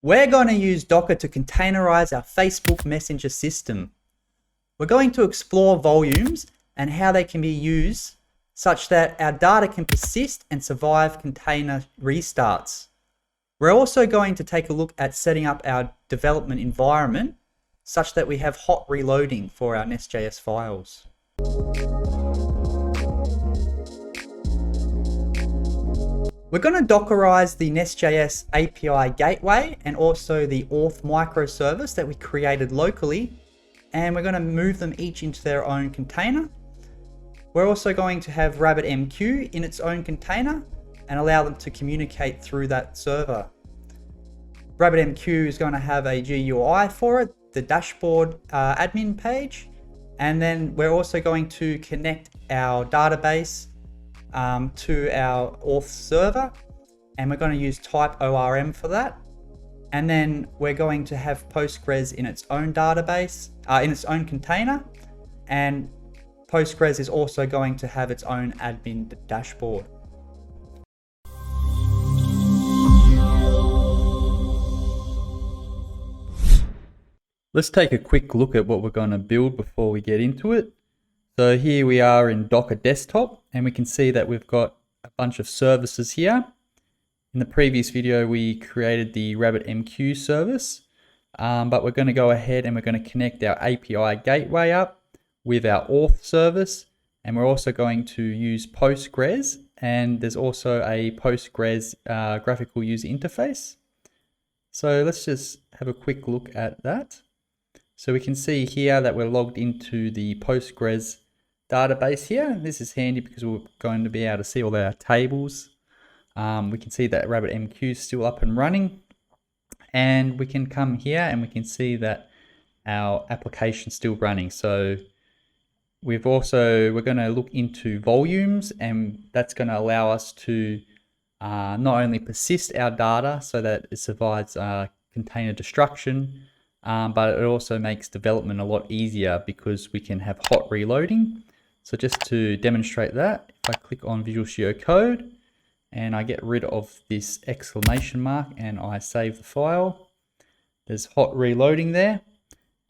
We're going to use Docker to containerize our Facebook Messenger system. We're going to explore volumes and how they can be used such that our data can persist and survive container restarts. We're also going to take a look at setting up our development environment such that we have hot reloading for our NestJS files. We're going to Dockerize the NestJS API gateway and also the auth microservice that we created locally, and we're going to move them each into their own container. We're also going to have RabbitMQ in its own container and allow them to communicate through that server. RabbitMQ is going to have a GUI for it, the dashboard admin page, and then we're also going to connect our database to our auth server, and we're going to use TypeORM for that. And then we're going to have PostGres in its own database, in its own container, and PostGres is also going to have its own admin dashboard. Let's take a quick look at what we're going to build before we get into it. So here we are in Docker Desktop, and we can see that we've got a bunch of services here. In the previous video, we created the RabbitMQ service, but we're going to go ahead and we're going to connect our API gateway up with our auth service, and we're also going to use PostGres, and there's also a PostGres graphical user interface. So let's just have a quick look at that. So we can see here that we're logged into the PostGres database here. This is handy because we're going to be able to see all our tables. We can see that RabbitMQ is still up and running, and we can come here and we can see that our application is still running. So we're going to look into volumes, and that's going to allow us to not only persist our data so that it survives container destruction, but it also makes development a lot easier because we can have hot reloading. So just to demonstrate that, if I click on Visual Studio Code and I get rid of this exclamation mark and I save the file, there's hot reloading there.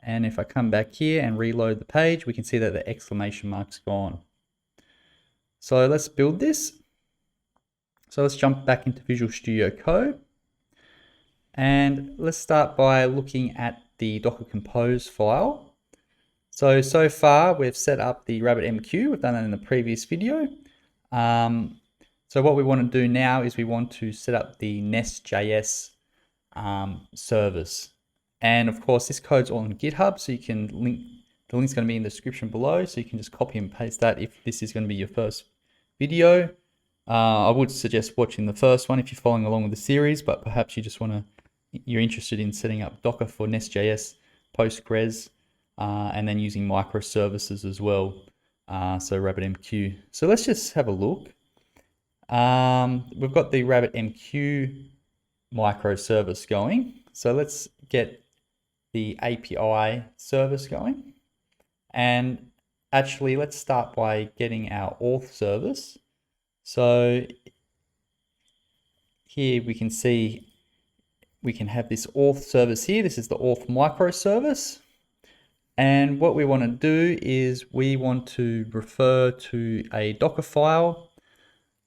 And if I come back here and reload the page, we can see that the exclamation mark's gone. So let's build this. So let's jump back into Visual Studio Code. And let's start by looking at the Docker Compose file. So far we've set up the RabbitMQ. We've done that in the previous video. So what we want to do now is we want to set up the NestJS service. And of course, this code's all on GitHub, so you can link, the link's going to be in the description below, so you can just copy and paste that if this is going to be your first video. I would suggest watching the first one if you're following along with the series, but perhaps you just you're interested in setting up Docker for NestJS, Postgres, and then using microservices as well, so RabbitMQ. So let's just have a look. We've got the RabbitMQ microservice going. So let's get the API service going. And actually, let's start by getting our auth service. So here we can see we can have this auth service here. This is the auth microservice. And what we want to do is we want to refer to a Docker file.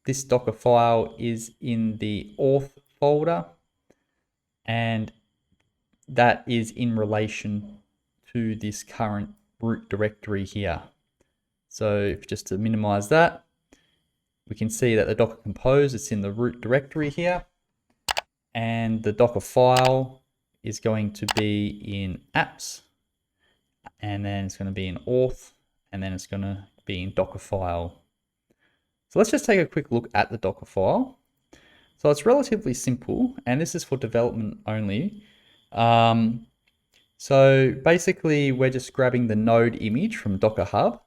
This Docker file is in the auth folder, and that is in relation to this current root directory here. So just to minimize that, we can see that the Docker Compose, it's in the root directory here, and the Docker file is going to be in apps, and then it's going to be in auth, and then it's going to be in Docker file. So let's just take a quick look at the Docker file. So it's relatively simple, and this is for development only. So basically we're just grabbing the node image from Docker Hub,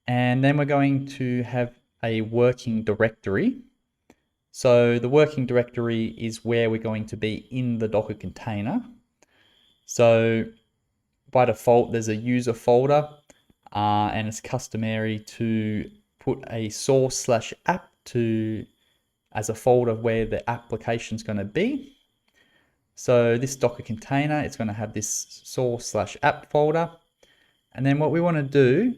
and then we're going to have a working directory. So the working directory is where we're going to be in the Docker container. So by default, there's a user folder, and it's customary to put a source/app as a folder where the application is going to be. So this Docker container, it's going to have this source/app folder. And then what we want to do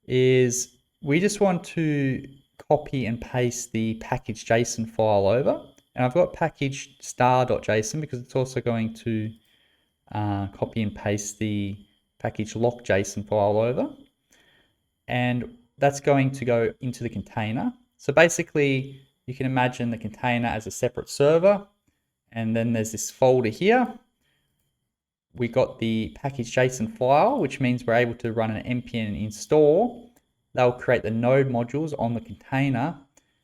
is we just want to copy and paste the package.json file over. And I've got package star.json because it's also going to copy and paste the package lock.json file over. And that's going to go into the container. So basically, you can imagine the container as a separate server. And then there's this folder here. We got the package.json file, which means we're able to run an npm install. That'll create the node modules on the container.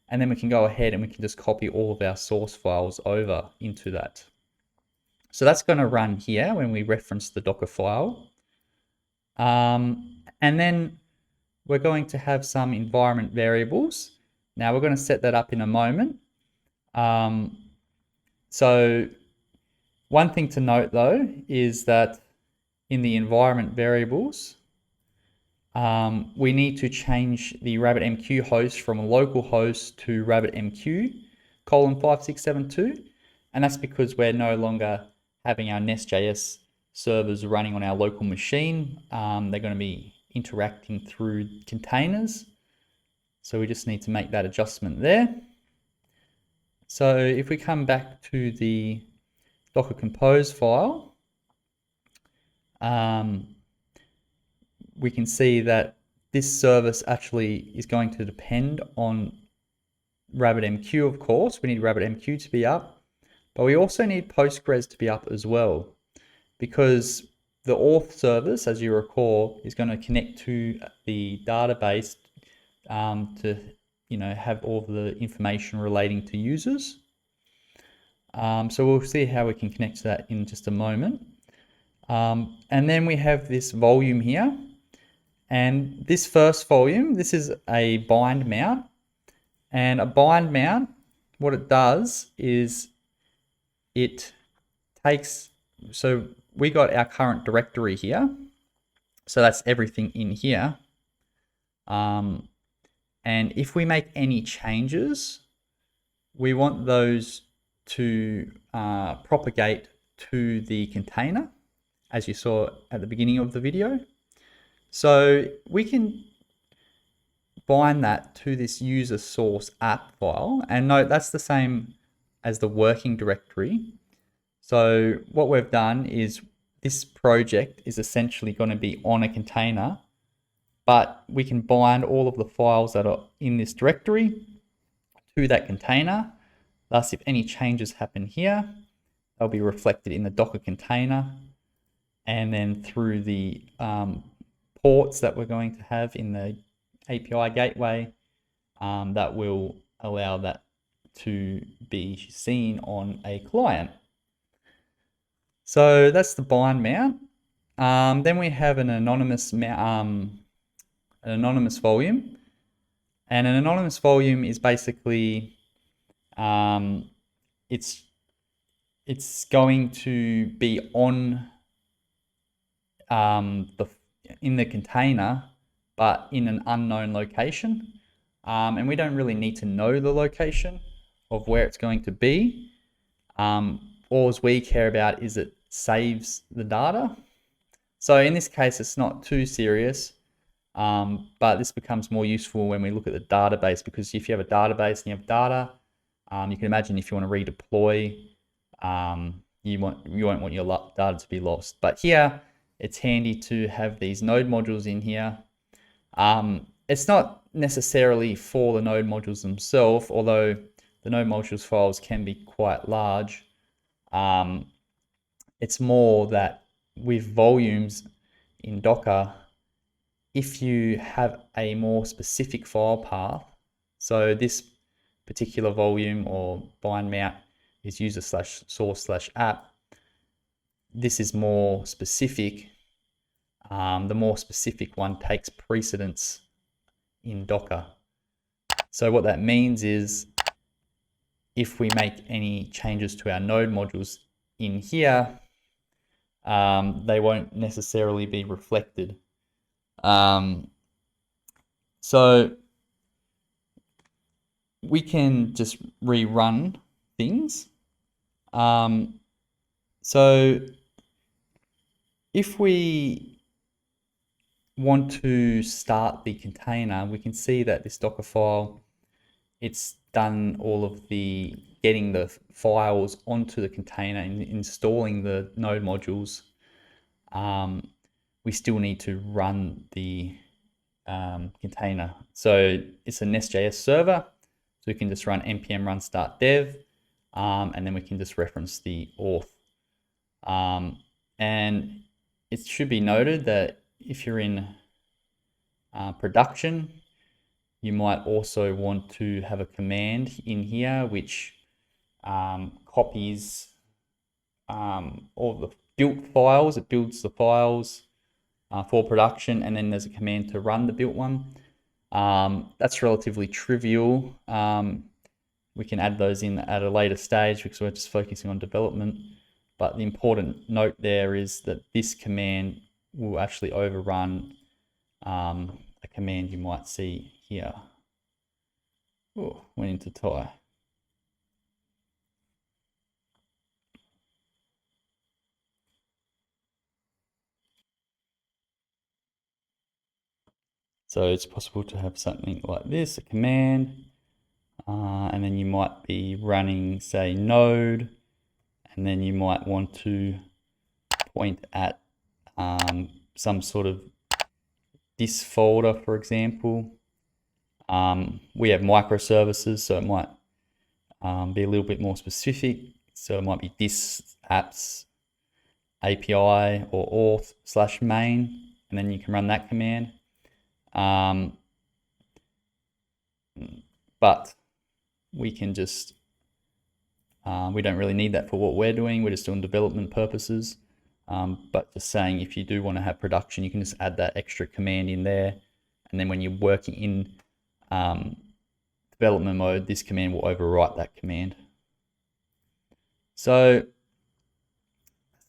And then we can go ahead and we can just copy all of our source files over into that. So that's going to run here when we reference the Docker file. And then we're going to have some environment variables. Now we're going to set that up in a moment. So one thing to note though is that in the environment variables, we need to change the RabbitMQ host from a local host to RabbitMQ :5672. And that's because we're no longer having our NestJS servers running on our local machine. They're going to be interacting through containers. So we just need to make that adjustment there. So if we come back to the Docker Compose file, we can see that this service actually is going to depend on RabbitMQ, of course. We need RabbitMQ to be up, but we also need PostGres to be up as well, because the auth service, as you recall, is going to connect to the database to have all the information relating to users. So we'll see how we can connect to that in just a moment. And then we have this volume here. And this first volume, this is a bind mount. And a bind mount, what it does is it takes, so we got our current directory here. So that's everything in here. And if we make any changes, we want those to propagate to the container, as you saw at the beginning of the video. So we can bind that to this user source app file, and note that's the same as the working directory. So what we've done is this project is essentially going to be on a container, but we can bind all of the files that are in this directory to that container. Thus, if any changes happen here, they'll be reflected in the Docker container, and then through the ports that we're going to have in the API gateway, that will allow that to be seen on a client. So that's the bind mount. Then we have an anonymous volume, and an anonymous volume is basically it's going to be on in the container, but in an unknown location. And we don't really need to know the location of where it's going to be. All we care about is it saves the data. So in this case, it's not too serious, but this becomes more useful when we look at the database, because if you have a database and you have data, you can imagine if you want to redeploy, you won't want your data to be lost. But here, it's handy to have these node modules in here. It's not necessarily for the node modules themselves, although the node modules files can be quite large. It's more that with volumes in Docker, if you have a more specific file path, so this particular volume or bind mount is user/source/app, this is more specific. The more specific one takes precedence in Docker. So what that means is if we make any changes to our node modules in here, they won't necessarily be reflected. So we can just rerun things. So if we want to start the container, we can see that this Docker file, it's done all of the getting the files onto the container and installing the node modules. We still need to run the container. So it's a NestJS server. So we can just run npm run start dev, and then we can just reference the auth. And it should be noted that if you're in production, you might also want to have a command in here which copies all the built files. It builds the files for production, and then there's a command to run the built one. That's relatively trivial. We can add those in at a later stage because we're just focusing on development. But the important note there is that this command will actually overrun a command you might see here. Oh, went into Ty. So it's possible to have something like this, a command, and then you might be running, say, node, and then you might want to point at some sort of this folder, for example. We have microservices, so it might be a little bit more specific. So it might be this apps API or auth / main, and then you can run that command. But we can just, we don't really need that for what we're doing. We're just doing development purposes. But just saying, if you do want to have production, you can just add that extra command in there. And then when you're working in development mode, this command will overwrite that command. So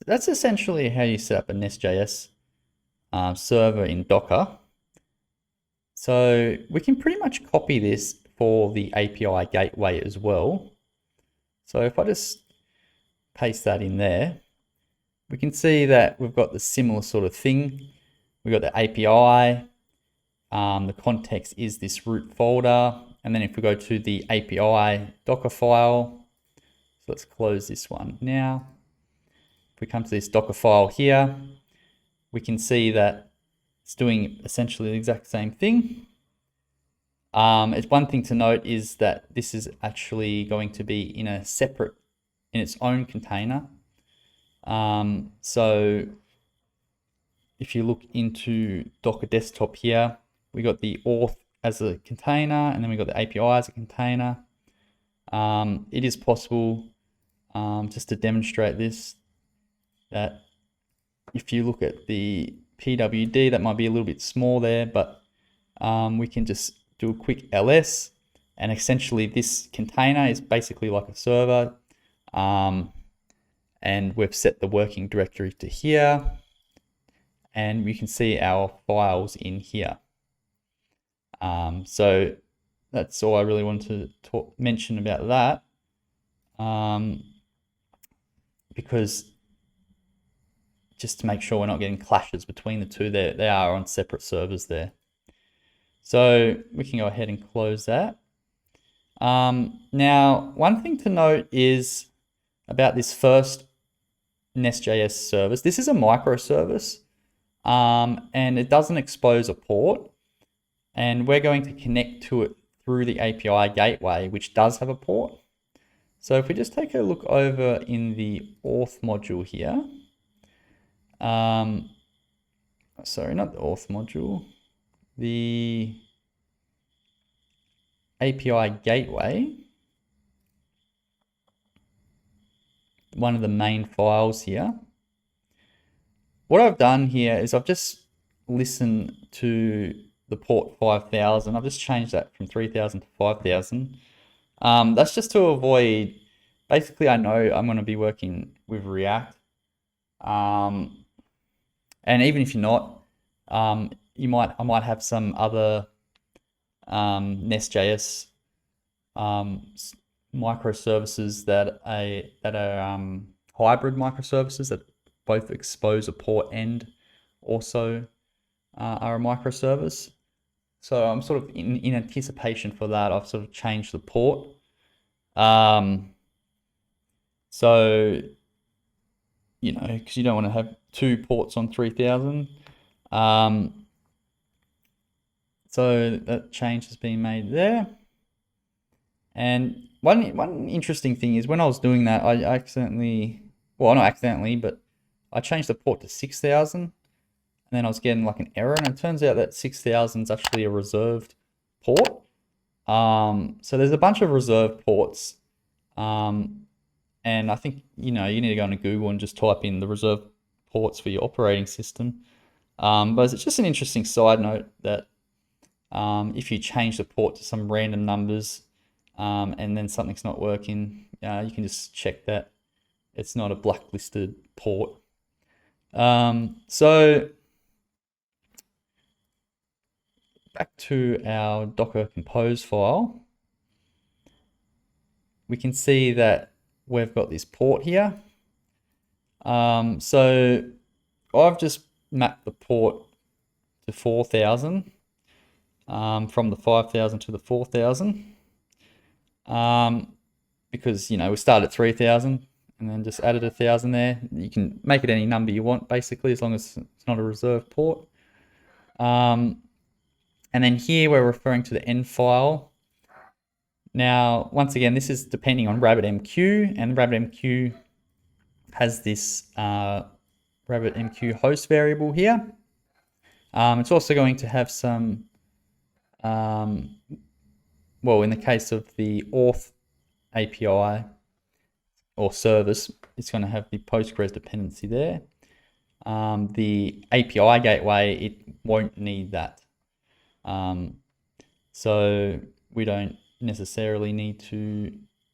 that's essentially how you set up a NestJS server in Docker. So we can pretty much copy this for the API gateway as well. So if I just paste that in there, we can see that we've got the similar sort of thing. We've got the API, the context is this root folder, and then if we go to the API Docker file, so let's close this one now. If we come to this Docker file here, we can see that it's doing essentially the exact same thing. It's one thing to note is that this is actually going to be in a separate, in its own container. So if you look into Docker desktop here, we got the auth as a container, and then we got the API as a container. It is possible, just to demonstrate this, that if you look at the PWD, that might be a little bit small there, but we can just do a quick ls, and essentially this container is basically like a server, and we've set the working directory to here, and we can see our files in here. So that's all I really wanted to mention about that, because just to make sure we're not getting clashes between the two, they are on separate servers there. So we can go ahead and close that. Now, one thing to note is about this first NestJS service. This is a microservice, and it doesn't expose a port, and we're going to connect to it through the API gateway, which does have a port. So if we just take a look over in the auth module here, sorry, not the auth module, the API gateway, one of the main files here. What I've done here is I've just listened to the port 5000. I've just changed that from 3000 to 5000. That's just to avoid, basically I know I'm going to be working with React. And even if you're not, I might have some other NestJS microservices that are hybrid microservices that both expose a port and also are a microservice. So I'm sort of in anticipation for that, I've sort of changed the port. So, you know, because you don't want to have 2 ports on 3000. So that change has been made there. And one interesting thing is when I was doing that, I accidentally, well, not accidentally, but I changed the port to 6000, and then I was getting like an error, and it turns out that 6000 is actually a reserved port. So there's a bunch of reserved ports, and I think, you know, you need to go into Google and just type in the reserved ports for your operating system. But it's just an interesting side note that if you change the port to some random numbers, and then something's not working, you can just check that it's not a blacklisted port. So back to our Docker Compose file, we can see that we've got this port here. So I've just mapped the port to 4000, from the 5000 to the 4000. Because, you know, we started at 3000 and then just added 1000 there. You can make it any number you want, basically, as long as it's not a reserved port. And then here we're referring to the end file. Now, once again, this is depending on RabbitMQ, and RabbitMQ has this RabbitMQ host variable here. It's also going to have some, well, in the case of the auth API or service, it's going to have the Postgres dependency there. The API gateway, it won't need that. So we don't necessarily need to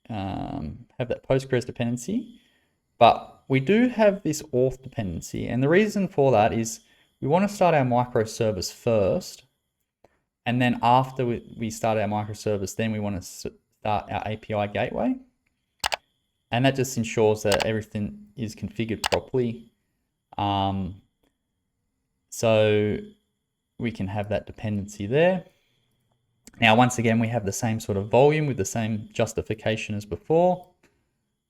have that Postgres dependency, but we do have this auth dependency. And the reason for that is we want to start our microservice first. And then after we start our microservice, then we want to start our API gateway. And that just ensures that everything is configured properly. So we can have that dependency there. Now, once again, we have the same sort of volume with the same justification as before.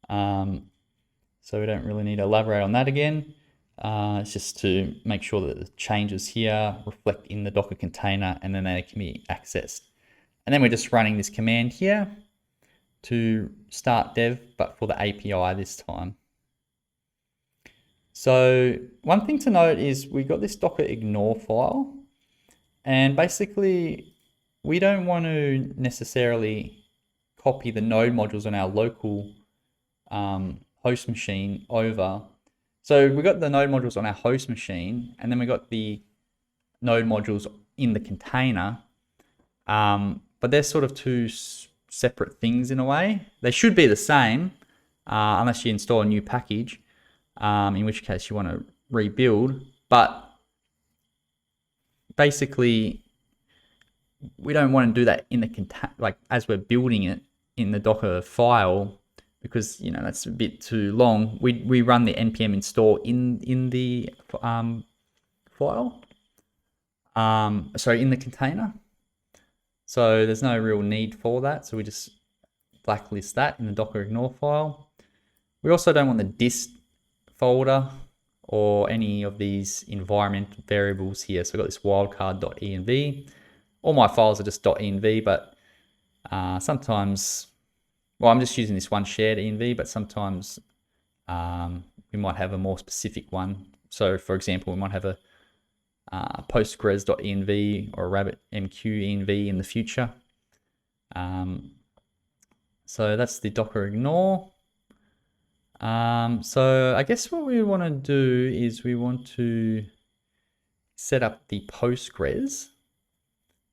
So we don't really need to elaborate on that again. It's just to make sure that the changes here reflect in the Docker container, and then they can be accessed. And then we're just running this command here to start dev, but for the API this time. So one thing to note is we got this Docker ignore file, and basically we don't want to necessarily copy the node modules on our local host machine over. So we got the node modules on our host machine, and then we got the node modules in the container, but they're sort of two separate things in a way. They should be the same, unless you install a new package, in which case you want to rebuild. But basically, we don't want to do that in the container, like as we're building it in the Docker file, because, you know, that's a bit too long. We run the npm install in the file, sorry, in the container. So there's no real need for that. So we just blacklist that in the Docker ignore file. We also don't want the dist folder or any of these environment variables here. So I've got this wildcard.env. All my files are just .env, but sometimes, well, I'm just using this one shared env, but sometimes we might have a more specific one. So for example, we might have a postgres.env or a RabbitMQ env in the future. So that's the Docker ignore. So I guess what we want to do is we want to set up the Postgres.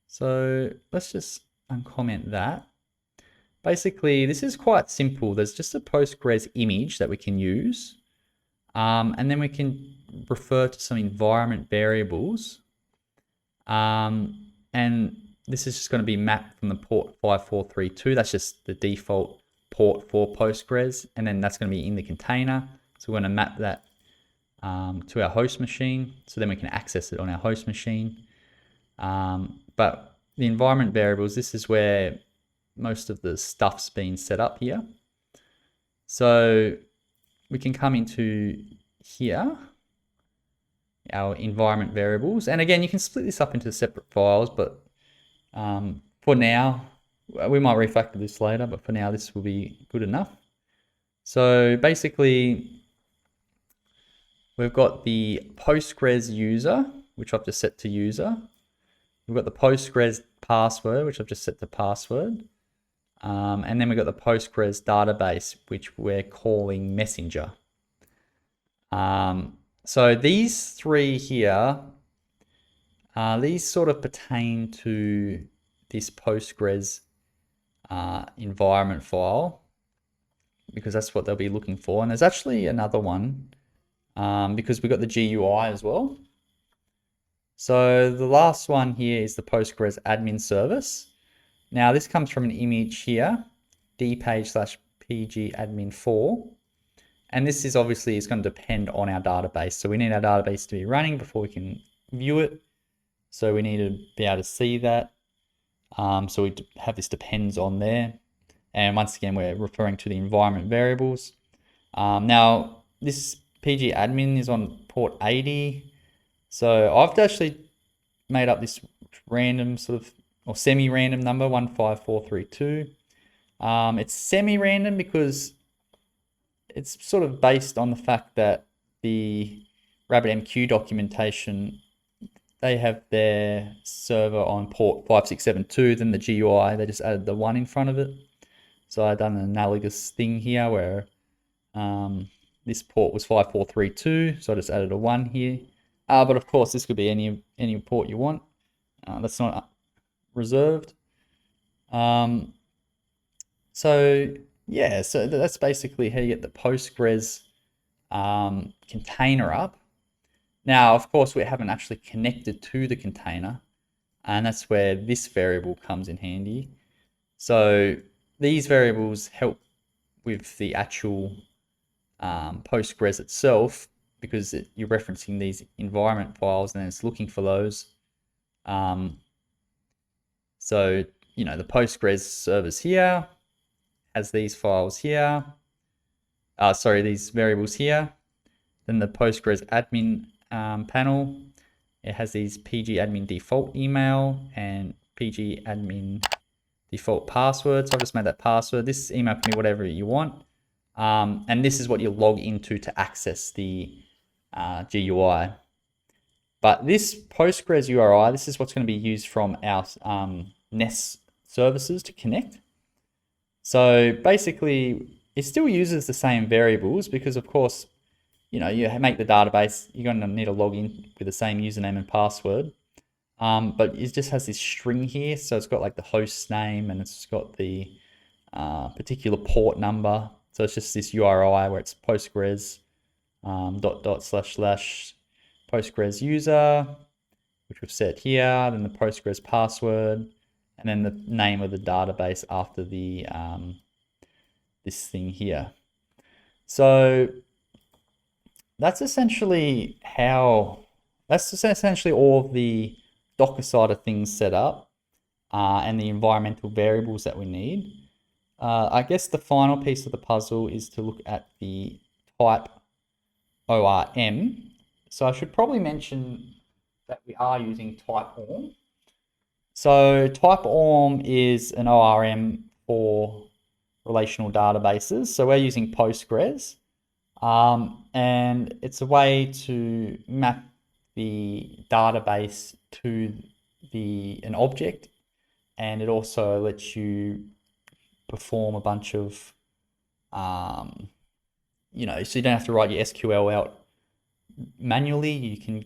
So let's just uncomment that. Basically, this is quite simple. There's just a Postgres image that we can use. And then we can refer to some environment variables. And this is just going to be mapped from the port 5432. That's just the default port for Postgres. And then that's going to be in the container. So we're going to map that to our host machine, so then we can access it on our host machine. But the environment variables, this is where most of the stuff's been set up here. So we can come into here, our environment variables. And again, you can split this up into separate files, but for now, we might refactor this later, but for now, this will be good enough. So basically, we've got the Postgres user, which I've just set to user. We've got the Postgres password, which I've just set to password. And then we've got the Postgres database, which we're calling messenger. So these three here, these sort of pertain to this Postgres environment file, because that's what they'll be looking for. And there's actually another one, because we've got the GUI as well. So the last one here is the Postgres admin service. Now this comes from an image here, dpage/pgadmin4. And this is obviously, it's going to depend on our database. So we need our database to be running before we can view it. So we need to be able to see that. So we have this depends on there. And once again, we're referring to the environment variables. Now this pgadmin is on port 80. So I've actually made up this random sort of, or semi-random number, 15432. It's semi-random because it's sort of based on the fact that the RabbitMQ documentation, they have their server on port 5672, then the GUI, they just added the 1 in front of it. So I've done an analogous thing here where this port was 5432, so I just added a 1 here. But of course, this could be any port you want. That's not reserved. So yeah, so that's basically how you get the Postgres container up. Now, of course, we haven't actually connected to the container, and that's where this variable comes in handy. So these variables help with the actual Postgres itself, because you're referencing these environment files and it's looking for those. So, you know, the Postgres servers here has these files here. These variables here. Then the Postgres admin panel, it has these pgadmin default email and pgadmin default password. So I've just made that password. This email can be whatever you want. And this is what you log into to access the GUI. But this Postgres URI, this is what's going to be used from our Nest services to connect. So basically, it still uses the same variables because, of course, you know, you make the database, you're going to need to log in with the same username and password. But it just has this string here. So it's got like the host name and it's got the particular port number. So it's just this URI where it's Postgres / Postgres user, which we've set here, then the Postgres password, and then the name of the database after the this thing here. So that's essentially all of the Docker side of things set up, and the environmental variables that we need. I guess the final piece of the puzzle is to look at the TypeORM. So I should probably mention that we are using TypeORM. So TypeORM is an ORM for relational databases. So we're using Postgres, and it's a way to map the database to an object, and it also lets you perform a bunch of, you know, so you don't have to write your SQL out manually. You can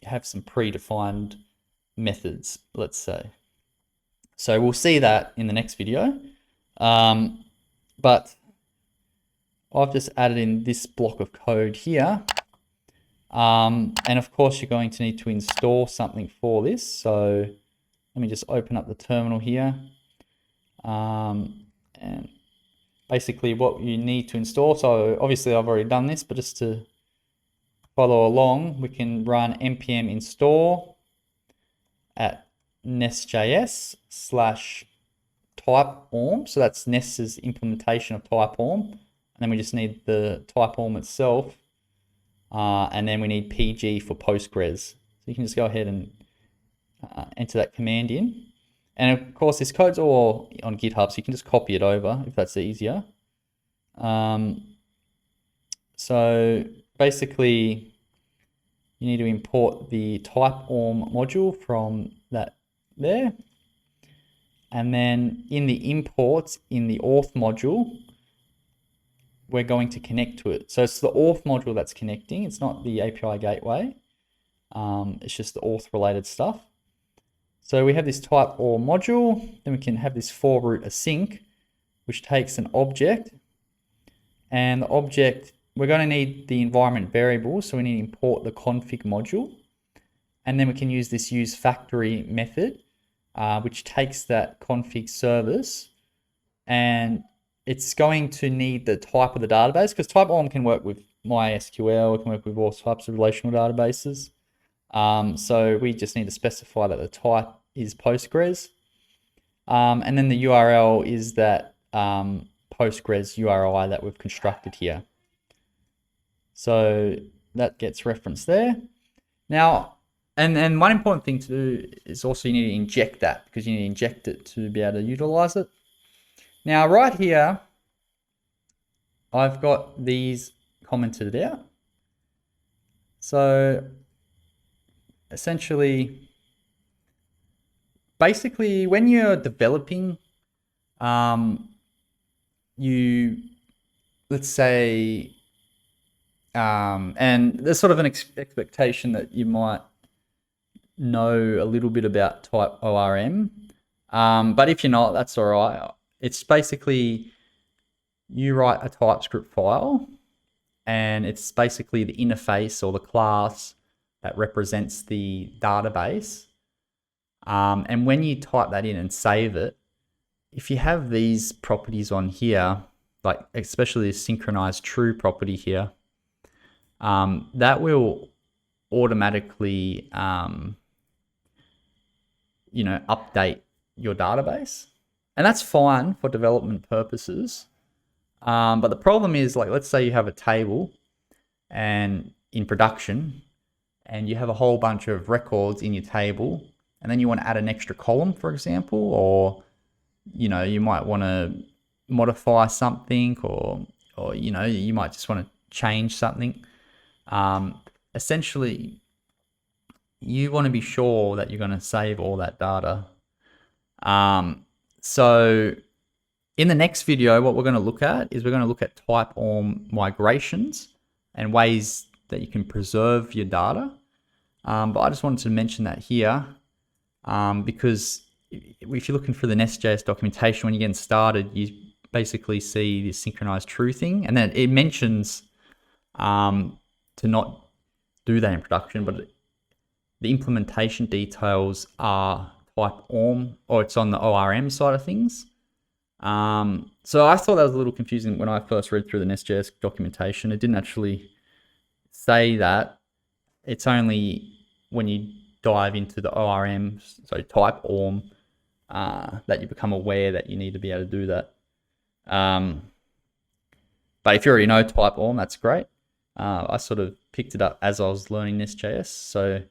have some predefined methods, let's say. So we'll see that in the next video. But I've just added in this block of code here. And of course, you're going to need to install something for this. So let me just open up the terminal here. But basically what you need to install. So obviously I've already done this, but just to follow along, we can run npm install at nest.js / TypeORM. So that's Nest's implementation of TypeORM. And then we just need the TypeORM itself. And then we need PG for PostGres. So you can just go ahead and enter that command in. And of course, this code's all on GitHub, so you can just copy it over if that's easier. So basically, you need to import the TypeORM module from that there. And then in the imports, in the auth module, we're going to connect to it. So it's the auth module that's connecting. It's not the API gateway. It's just the auth related stuff. So we have this TypeORM module, then we can have this for root async, which takes an object, and the object, we're going to need the environment variable, so we need to import the config module, and then we can use this use factory method, which takes that config service, and it's going to need the type of the database, because TypeORM can work with MySQL, it can work with all types of relational databases. So we just need to specify that the type is Postgres. And then the URL is that Postgres URI that we've constructed here. So that gets referenced there. Now, and one important thing to do is also you need to inject that, because you need to inject it to be able to utilize it. Now, right here, I've got these commented out. So essentially, basically, when you're developing, let's say, and there's sort of an expectation that you might know a little bit about TypeORM, but if you're not, that's all right. It's basically, you write a TypeScript file, and it's basically the interface or the class that represents the database. And when you type that in and save it, if you have these properties on here, like especially the synchronized true property here, that will automatically, update your database. And that's fine for development purposes. But the problem is, like, let's say you have a table and in production, and you have a whole bunch of records in your table, and then you want to add an extra column, for example, or, you might want to modify something, or you might just want to change something. Essentially, you want to be sure that you're going to save all that data. So in the next video, what we're going to look at is we're going to look at TypeORM migrations and ways that you can preserve your data. But I just wanted to mention that here, because if you're looking for the NestJS documentation, when you're getting started, you basically see this synchronized true thing, and then it mentions to not do that in production, but the implementation details are TypeORM, or it's on the ORM side of things. So I thought that was a little confusing when I first read through the NestJS documentation. It didn't actually say that. It's only when you dive into the ORM, so TypeORM, that you become aware that you need to be able to do that. But if you already know TypeORM, that's great. I sort of picked it up as I was learning NestJS. So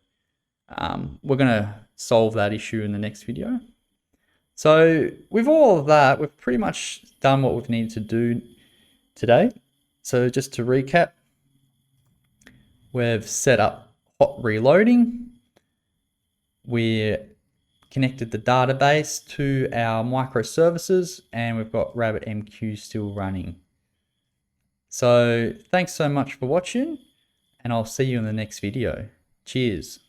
we're going to solve that issue in the next video. So with all of that, we've pretty much done what we've needed to do today. So just to recap, we've set up hot reloading. We connected the database to our microservices, and we've got RabbitMQ still running. So thanks so much for watching, and I'll see you in the next video. Cheers.